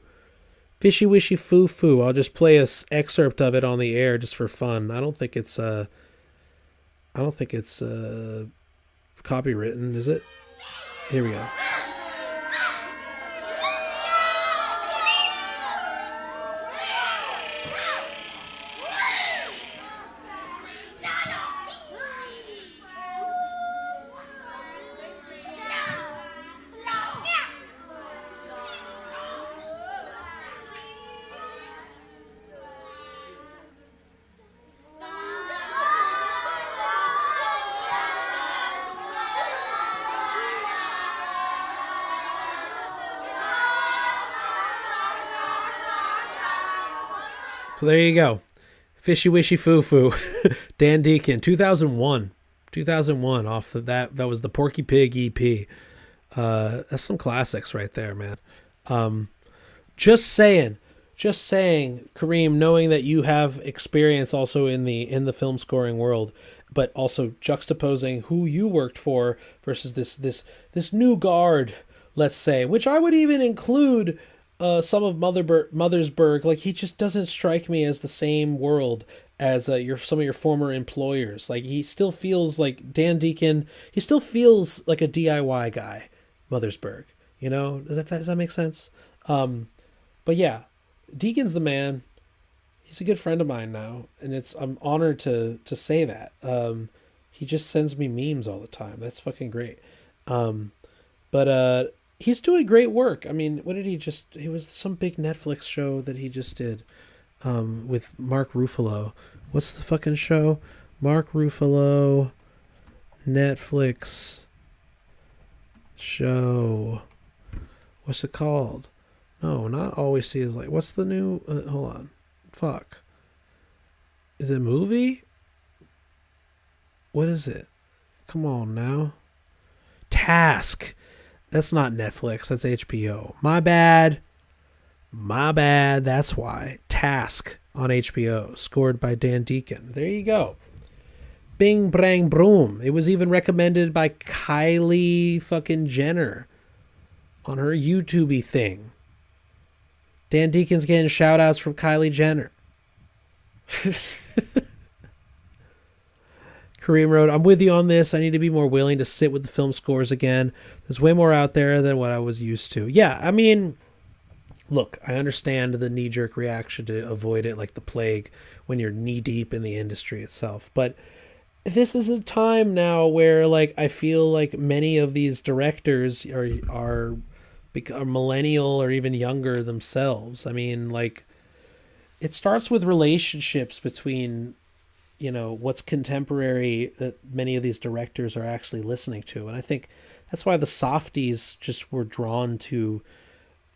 Fishy Wishy Foo Foo. I'll just play a excerpt of it on the air just for fun. I don't think it's copywritten, is it? Here we go. So there you go. Fishy Wishy Foo Foo. Dan Deacon, 2001. 2001 off of that. That was the Porky Pig EP. That's some classics right there, man. Just saying, Kareem, knowing that you have experience also in the film scoring world, but also juxtaposing who you worked for versus this new guard, let's say, which I would even include some of Mothersburg. Like, he just doesn't strike me as the same world as some of your former employers. Like, he still feels like Dan Deacon. He still feels like a DIY guy. Mothersburg, you know, does that make sense? But yeah, Deacon's the man. He's a good friend of mine now, and I'm honored to say that. He just sends me memes all the time. That's fucking great. But he's doing great work. I mean, what did he just? It was some big Netflix show that he just did with Mark Ruffalo. What's the fucking show? Mark Ruffalo, Netflix show. What's it called? No, not Always See Is Like. What's the new? Hold on. Fuck. Is it a movie? What is it? Come on now. Task. That's not Netflix. That's HBO. My bad. That's why. Task on HBO. Scored by Dan Deacon. There you go. Bing, brang, broom. It was even recommended by Kylie fucking Jenner on her YouTube-y thing. Dan Deacon's getting shout-outs from Kylie Jenner. Kareem wrote, I'm with you on this. I need to be more willing to sit with the film scores again. There's way more out there than what I was used to. Yeah, I mean, look, I understand the knee-jerk reaction to avoid it like the plague when you're knee-deep in the industry itself. But this is a time now where, like, I feel like many of these directors are millennial or even younger themselves. I mean, like, it starts with relationships between, you know, what's contemporary that many of these directors are actually listening to. And I think that's why the softies just were drawn to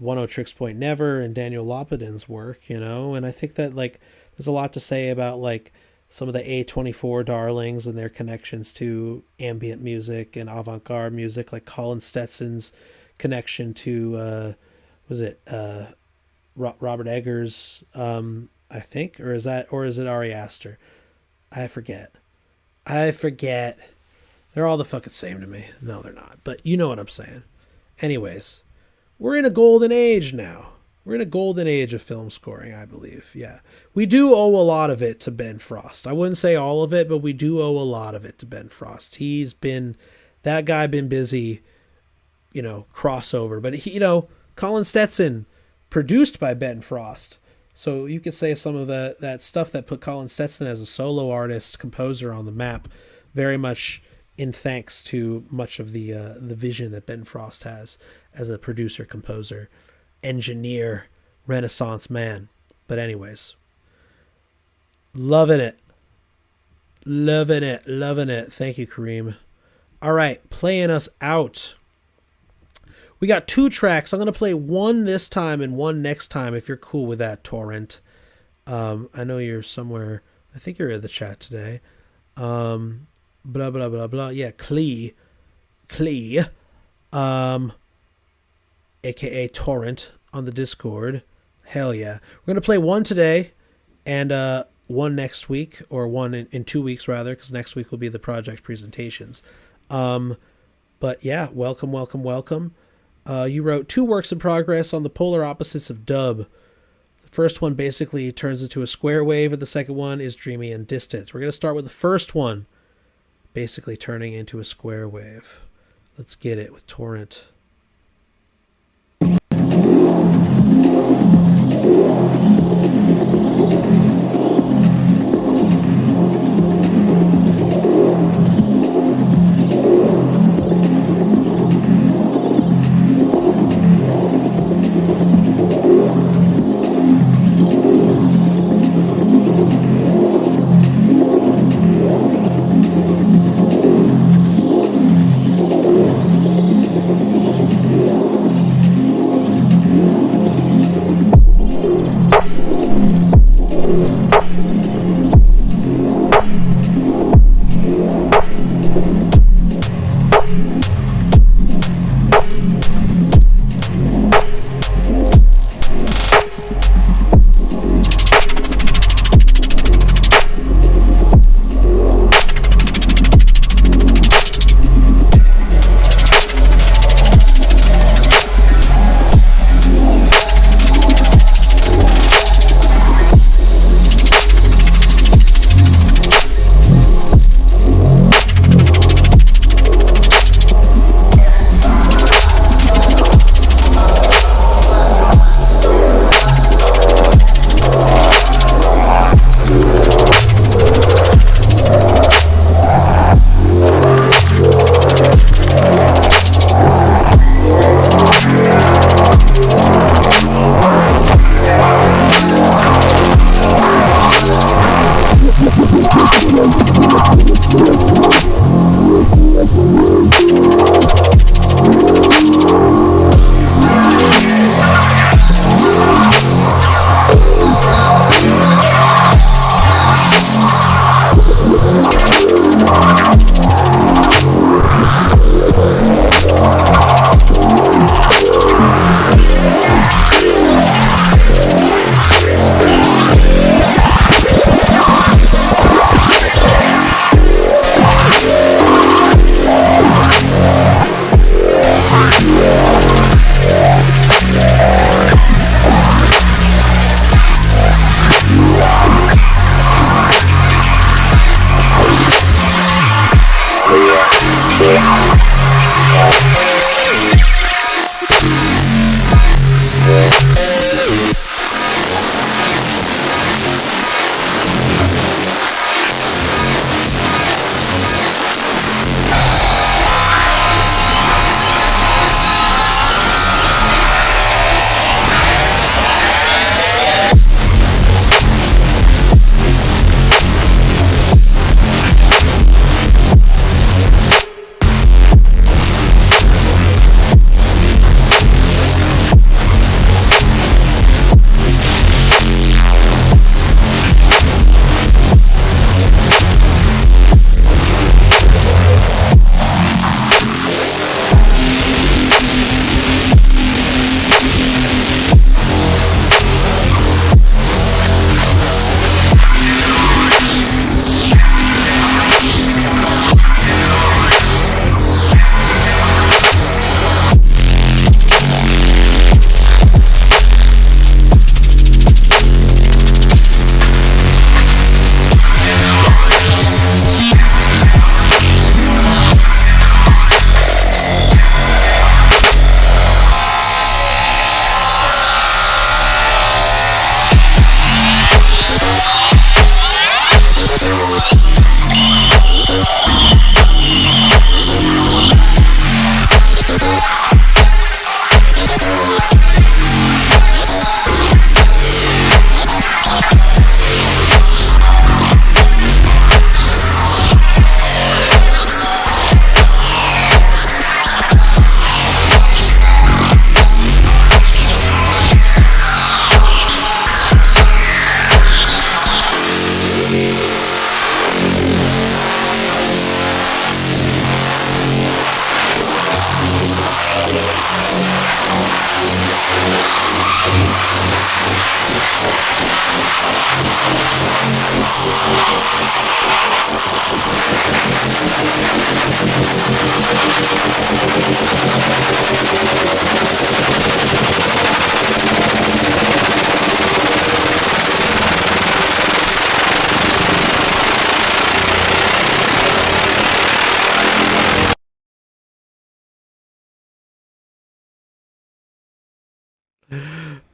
10 Tricks Point Never and Daniel Lopatin's work, you know. And I think that, like, there's a lot to say about, like, some of the A24 darlings and their connections to ambient music and avant-garde music, like Colin Stetson's connection to Robert Eggers, I think, or is it Ari Aster? I forget. They're all the fucking same to me. No, they're not. But you know what I'm saying. Anyways, we're in a golden age now. We're in a golden age of film scoring, I believe. Yeah. We do owe a lot of it to Ben Frost. I wouldn't say all of it, but we do owe a lot of it to Ben Frost. That guy been busy, you know, crossover. But he, you know, Colin Stetson, produced by Ben Frost. So you could say some of that stuff that put Colin Stetson as a solo artist, composer on the map, very much in thanks to much of the vision that Ben Frost has as a producer, composer, engineer, Renaissance man. But anyways, loving it. Thank you, Kareem. All right, playing us out. We got 2 tracks. I'm going to play one this time and one next time, if you're cool with that, Torrent. I know you're somewhere. I think you're in the chat today. Blah, blah, blah, blah. Yeah, Klee. A.k.a. Torrent on the Discord. Hell yeah. We're going to play one today and one next week, or one in 2 weeks, rather, because next week will be the project presentations. But yeah, welcome. You wrote 2 works in progress on the polar opposites of dub. The first one basically turns into a square wave, and the second one is dreamy and distant. We're going to start with the first one, basically turning into a square wave. Let's get it with Torrent.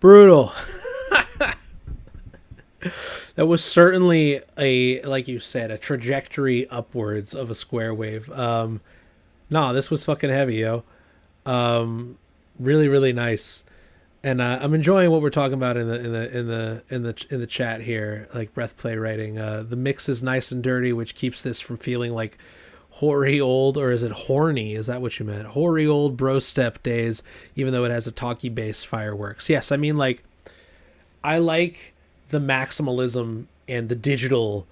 Brutal. That was certainly like you said, a trajectory upwards of a square wave. Nah, this was fucking heavy, yo. Really, really nice. And I'm enjoying what we're talking about in the chat here, like breath play writing. The mix is nice and dirty, which keeps this from feeling like hoary old, or is it horny? Is that what you meant? Hoary old bro step days, even though it has a talkie bass fireworks. Yes, I mean, like, I like the maximalism and the digital,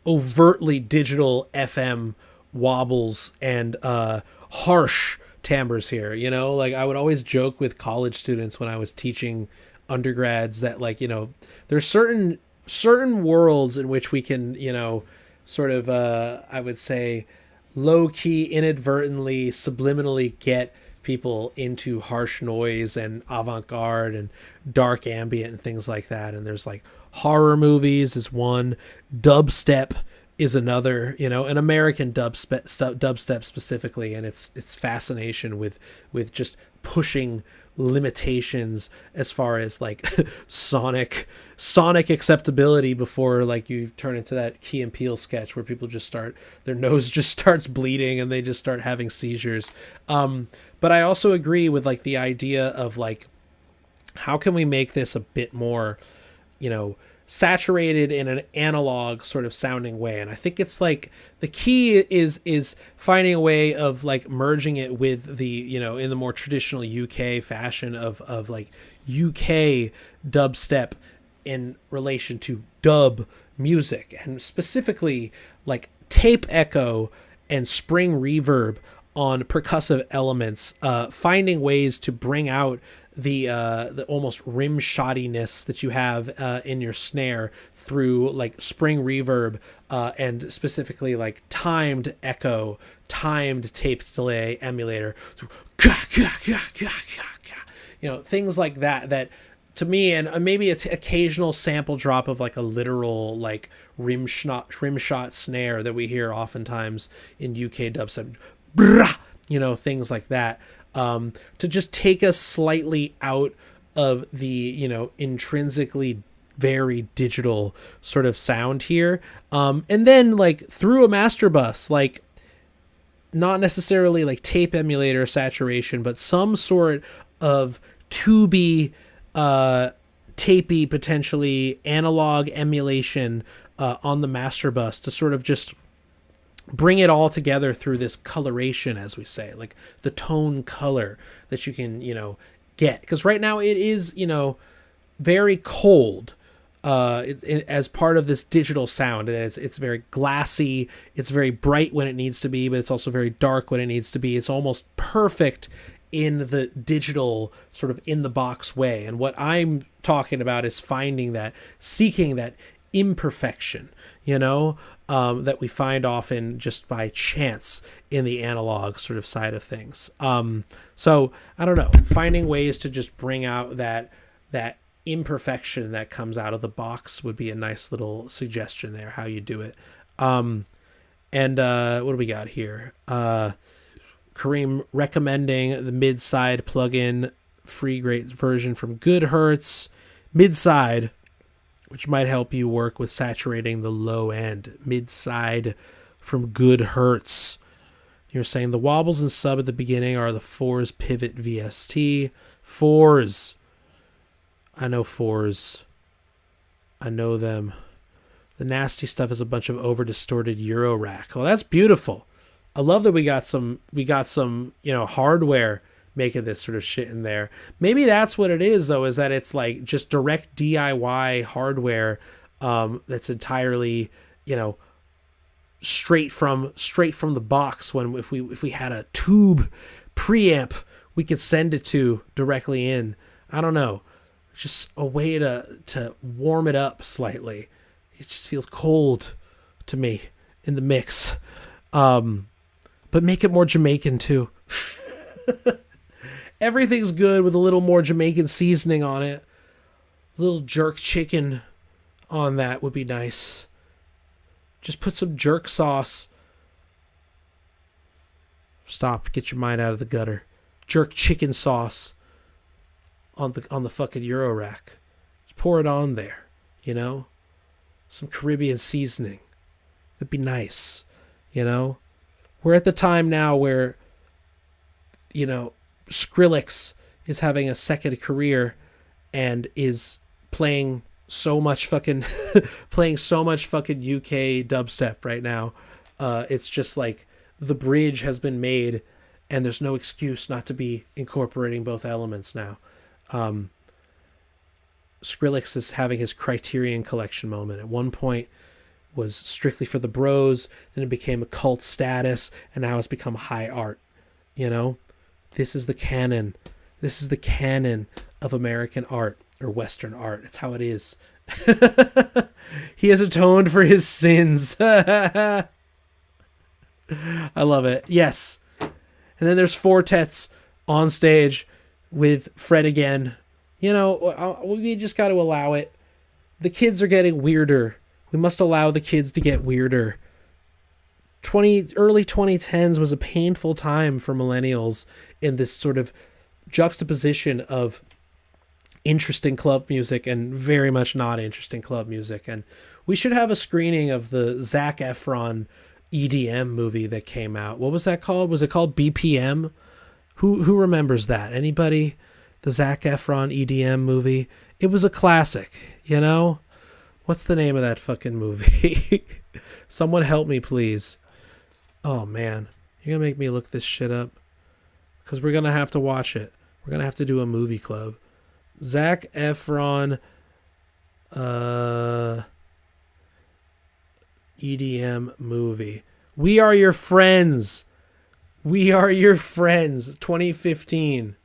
overtly digital FM wobbles and harsh timbres here. Like, I would always joke with college students when I was teaching undergrads that, like, there's certain worlds in which we can, sort of, I would say, low key, inadvertently, subliminally get people into harsh noise and avant-garde and dark ambient and things like that. And there's like horror movies is one, dubstep is another, an American dubstep specifically, and its fascination with just pushing limitations as far as like sonic acceptability before, like, you turn into that Key and Peele sketch where people just their nose just starts bleeding and they just start having seizures. But I also agree with, like, the idea of, like, how can we make this a bit more, saturated in an analog sort of sounding way. And I think it's like the key is finding a way of, like, merging it with the, in the more traditional UK fashion of like UK dubstep in relation to dub music, and specifically like tape echo and spring reverb on percussive elements, finding ways to bring out the almost rim shotiness that you have in your snare through, like, spring reverb, and specifically, like, timed echo, timed tape delay emulator, things like that to me, and maybe it's occasional sample drop of, like, a literal, like, rim shot snare that we hear oftentimes in UK dubstep, things like that, to just take us slightly out of the, intrinsically very digital sort of sound here. And then, like, through a master bus, like, not necessarily like tape emulator saturation, but some sort of tubey, tapey, potentially analog emulation on the master bus to sort of just bring it all together through this coloration, as we say, like the tone color that you can, get. Because right now it is, very cold as part of this digital sound. It's very glassy. It's very bright when it needs to be, but it's also very dark when it needs to be. It's almost perfect in the digital sort of in the box way. And what I'm talking about is seeking that imperfection, that we find often just by chance in the analog sort of side of things. So I don't know, finding ways to just bring out that imperfection that comes out of the box would be a nice little suggestion there, how you do it. And what do we got here? Kareem recommending the mid-side plugin, free great version from Good Hertz, mid-side, which might help you work with saturating the low end. Mid-side from Good Hertz. You're saying the wobbles and sub at the beginning are the Fours Pivot VST. Fours. I know Fours. I know them. The nasty stuff is a bunch of over-distorted Euro rack. Well, that's beautiful. I love that we got some, hardware making this sort of shit in there. Maybe that's what it is, though, is that it's like just direct DIY hardware that's entirely, straight from the box. When if we had a tube preamp, we could send it to directly in. I don't know, just a way to warm it up slightly. It just feels cold to me in the mix. But make it more Jamaican too. Everything's good with a little more Jamaican seasoning on it. A little jerk chicken on that would be nice. Just put some jerk sauce. Stop. Get your mind out of the gutter. Jerk chicken sauce on the fucking Euro rack. Just pour it on there, you know? Some Caribbean seasoning. That'd be nice, you know? We're at the time now where, you know, Skrillex is having a second career and is playing so much fucking playing so much fucking UK dubstep right now. It's just like the bridge has been made and there's no excuse not to be incorporating both elements now. Skrillex is having his Criterion Collection moment. At one point was strictly for the bros, then it became a cult status, and now it's become high art. You know? This is the canon. This is the canon of American art, or Western art. It's how it is. He has atoned for his sins. I love it. Yes. And then there's Fortets on stage with Fred again. You know, we just got to allow it. The kids are getting weirder. We must allow the kids to get weirder. Early 2010s was a painful time for millennials in this sort of juxtaposition of interesting club music and very much not interesting club music. And we should have a screening of the Zac Efron EDM movie that came out. What was that called? Was it called BPM? Who remembers that? Anybody? The Zac Efron EDM movie? It was a classic, you know? What's the name of that fucking movie? Someone help me, please. Oh, man. You're going to make me look this shit up? Because we're going to have to watch it. We're going to have to do a movie club. Zac Efron EDM movie. We Are Your Friends. We Are Your Friends. 2015.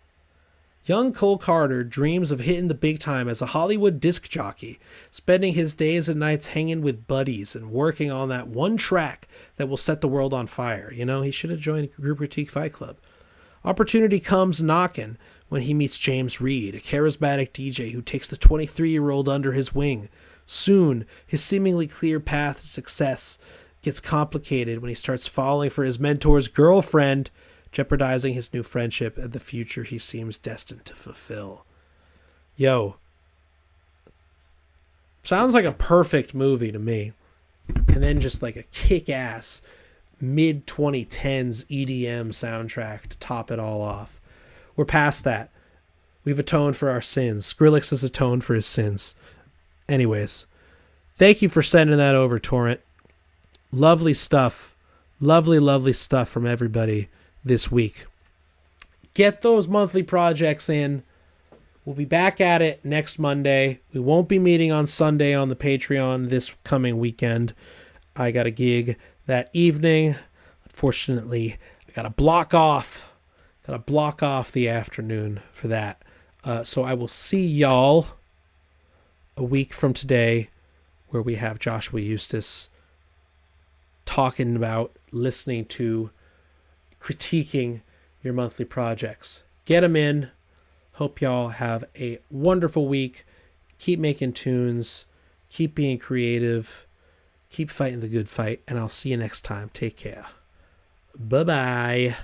Young Cole Carter dreams of hitting the big time as a Hollywood disc jockey, spending his days and nights hanging with buddies and working on that one track that will set the world on fire. You know, he should have joined Group Critique Fight Club. Opportunity comes knocking when he meets James Reed, a charismatic DJ who takes the 23-year-old under his wing. Soon, his seemingly clear path to success gets complicated when he starts falling for his mentor's girlfriend, jeopardizing his new friendship and the future he seems destined to fulfill. Yo. Sounds like a perfect movie to me. And then just like a kick-ass mid-2010s EDM soundtrack to top it all off. We're past that. We've atoned for our sins. Skrillex has atoned for his sins. Anyways, thank you for sending that over, Torrent. Lovely stuff. Lovely, lovely stuff from everybody this week. Get those monthly projects in. We'll be back at it next Monday. We won't be meeting on Sunday on the Patreon this coming weekend. I got a gig that evening. Unfortunately, I got to block off the afternoon for that. So I will see y'all a week from today, where we have Joshua Eustace talking about listening to, critiquing your monthly projects. Get them in. Hope y'all have a wonderful week. Keep making tunes. Keep being creative. Keep fighting the good fight. And I'll see you next time. Take care. Bye-bye.